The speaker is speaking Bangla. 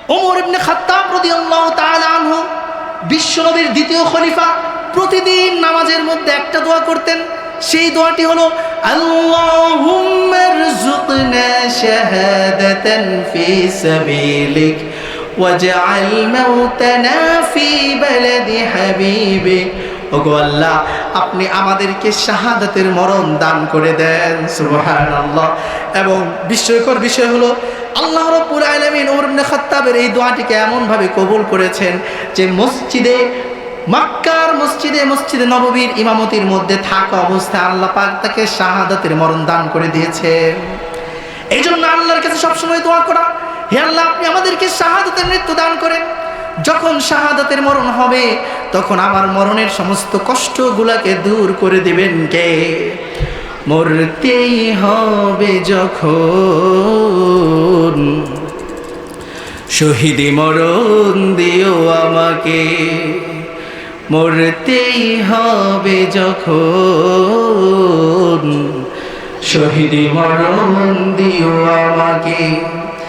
ওমর ইবনে খাত্তাব রাদিয়াল্লাহু তাআলা আনহু বিশ্বনবীর দ্বিতীয় খলিফা, প্রতিদিন নামাজের মধ্যে একটা দোয়া করতেন। সেই দোয়াটি হলো আল্লাহুম্মা রযুকনা শাহাদাতান ফি সাবিলিক ওয়াজআল মাউতানা ফি বালাদি হাবিবিক। ওগো আল্লাহ, আপনি আমাদেরকে শাহাদাতের মরণ দান করে দেন। সুবহানাল্লাহ। এবং বিস্ময়কর বিষয় হলো আল্লাহ রাব্বুল আলামিন ওমর ইবনে খাত্তাবের এই দোয়াটিকে এমনভাবে কবুল করেছেন যে মসজিদে নববীর ইমামতির মধ্যে থাকা অবস্থায় আল্লাহ পাক তাকে শাহাদাতের মরণ দান করে দিয়েছে। এই জন্য আল্লাহর কাছে সবসময় দোয়া করা, হে আল্লাহ, আপনি আমাদেরকে শাহাদাতের মৃত্যু দান করেন। যখন শাহাদাতের মরণ হবে তখন আমার মরণের সমস্ত কষ্টগুলোকে দূর করে দিবেন কে? মরতেই হবে যখন, শহীদি মরণ দিও আমাকে। মরতেই হবে যখন, শহীদি মরণ দিও আমাকে।